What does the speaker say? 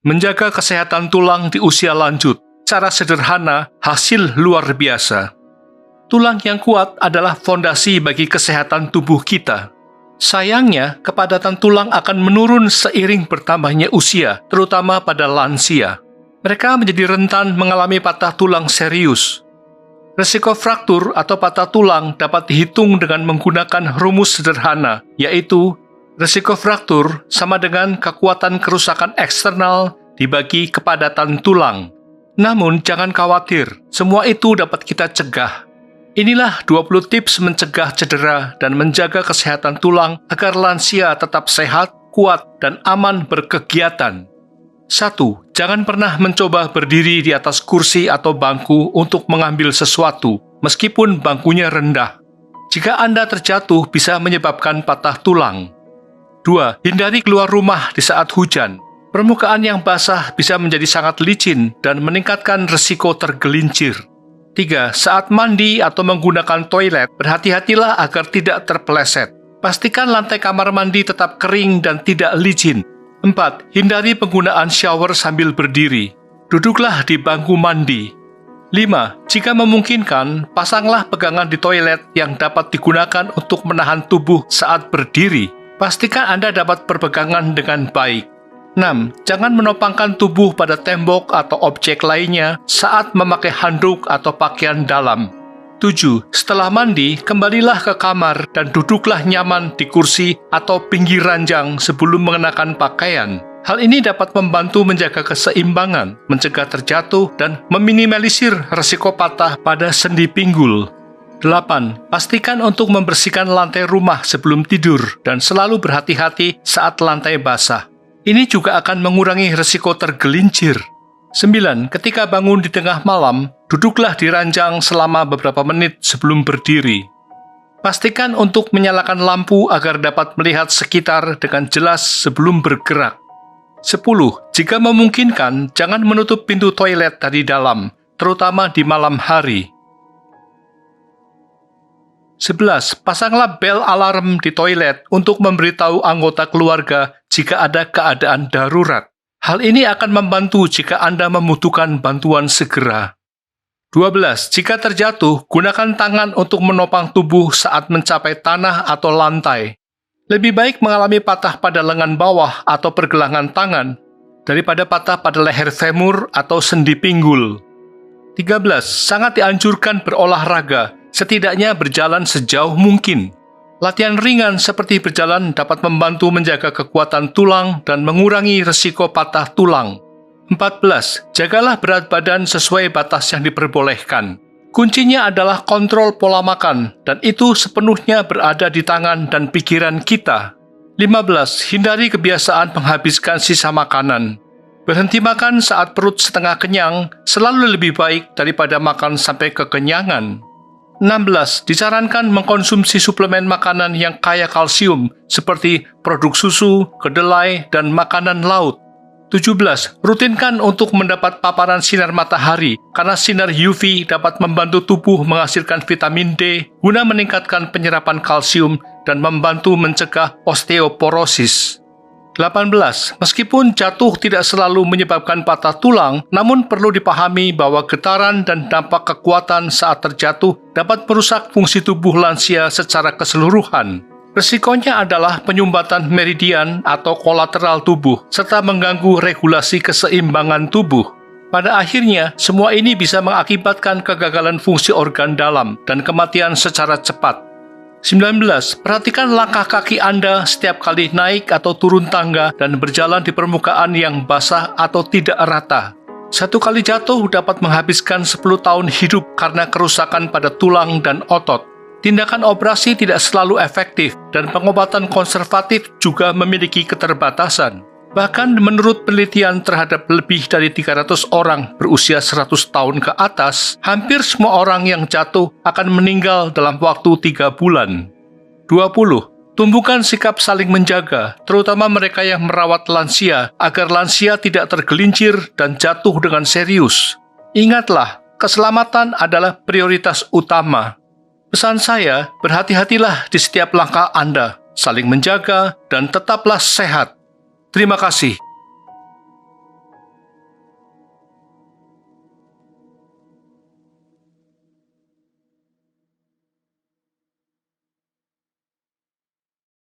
Menjaga kesehatan tulang di usia lanjut. Cara sederhana, hasil luar biasa. Tulang yang kuat adalah fondasi bagi kesehatan tubuh kita. Sayangnya, kepadatan tulang akan menurun seiring bertambahnya usia, terutama pada lansia. Mereka menjadi rentan mengalami patah tulang serius. Risiko fraktur atau patah tulang dapat dihitung dengan menggunakan rumus sederhana, yaitu risiko fraktur sama dengan kekuatan kerusakan eksternal dibagi kepadatan tulang. Namun, jangan khawatir, semua itu dapat kita cegah. Inilah 20 tips mencegah cedera dan menjaga kesehatan tulang agar lansia tetap sehat, kuat, dan aman berkegiatan. 1. Jangan pernah mencoba berdiri di atas kursi atau bangku untuk mengambil sesuatu, meskipun bangkunya rendah. Jika Anda terjatuh, bisa menyebabkan patah tulang. 2. Hindari keluar rumah di saat hujan. Permukaan yang basah bisa menjadi sangat licin dan meningkatkan risiko tergelincir. 3. Saat mandi atau menggunakan toilet, berhati-hatilah agar tidak terpeleset. Pastikan lantai kamar mandi tetap kering dan tidak licin. 4. Hindari penggunaan shower sambil berdiri. Duduklah di bangku mandi. 5. Jika memungkinkan, pasanglah pegangan di toilet yang dapat digunakan untuk menahan tubuh saat berdiri. Pastikan Anda dapat berpegangan dengan baik. 6. Jangan menopangkan tubuh pada tembok atau objek lainnya saat memakai handuk atau pakaian dalam. 7. Setelah mandi, kembalilah ke kamar dan duduklah nyaman di kursi atau pinggir ranjang sebelum mengenakan pakaian. Hal ini dapat membantu menjaga keseimbangan, mencegah terjatuh, dan meminimalisir risiko patah pada sendi pinggul. 8. Pastikan untuk membersihkan lantai rumah sebelum tidur dan selalu berhati-hati saat lantai basah. Ini juga akan mengurangi risiko tergelincir. 9. Ketika bangun di tengah malam, duduklah di ranjang selama beberapa menit sebelum berdiri. Pastikan untuk menyalakan lampu agar dapat melihat sekitar dengan jelas sebelum bergerak. 10. Jika memungkinkan, jangan menutup pintu toilet dari dalam, terutama di malam hari. 11. Pasanglah bel alarm di toilet untuk memberitahu anggota keluarga jika ada keadaan darurat. Hal ini akan membantu jika Anda membutuhkan bantuan segera. 12. Jika terjatuh, gunakan tangan untuk menopang tubuh saat mencapai tanah atau lantai. Lebih baik mengalami patah pada lengan bawah atau pergelangan tangan daripada patah pada leher femur atau sendi pinggul. 13. Sangat dianjurkan berolahraga, setidaknya berjalan sejauh mungkin. Latihan ringan seperti berjalan dapat membantu menjaga kekuatan tulang dan mengurangi risiko patah tulang. 14. Jagalah berat badan sesuai batas yang diperbolehkan. Kuncinya adalah kontrol pola makan, dan itu sepenuhnya berada di tangan dan pikiran kita. 15. Hindari kebiasaan menghabiskan sisa makanan. Berhenti makan saat perut setengah kenyang selalu lebih baik daripada makan sampai kekenyangan. 16. Disarankan mengkonsumsi suplemen makanan yang kaya kalsium seperti produk susu, kedelai, dan makanan laut. 17. Rutinkan untuk mendapat paparan sinar matahari karena sinar UV dapat membantu tubuh menghasilkan vitamin D guna meningkatkan penyerapan kalsium dan membantu mencegah osteoporosis. 18. Meskipun jatuh tidak selalu menyebabkan patah tulang, namun perlu dipahami bahwa getaran dan dampak kekuatan saat terjatuh dapat merusak fungsi tubuh lansia secara keseluruhan. Risikonya adalah penyumbatan meridian atau kolateral tubuh, serta mengganggu regulasi keseimbangan tubuh. Pada akhirnya, semua ini bisa mengakibatkan kegagalan fungsi organ dalam dan kematian secara cepat. 19. Perhatikan langkah kaki Anda setiap kali naik atau turun tangga dan berjalan di permukaan yang basah atau tidak rata. Satu kali jatuh dapat menghabiskan 10 tahun hidup karena kerusakan pada tulang dan otot. Tindakan operasi tidak selalu efektif dan pengobatan konservatif juga memiliki keterbatasan. Bahkan menurut penelitian terhadap lebih dari 300 orang berusia 100 tahun ke atas, hampir semua orang yang jatuh akan meninggal dalam waktu 3 bulan. 20. Tumbuhkan sikap saling menjaga, terutama mereka yang merawat lansia, agar lansia tidak tergelincir dan jatuh dengan serius. Ingatlah, keselamatan adalah prioritas utama. Pesan saya, berhati-hatilah di setiap langkah Anda, saling menjaga, dan tetaplah sehat. Terima kasih.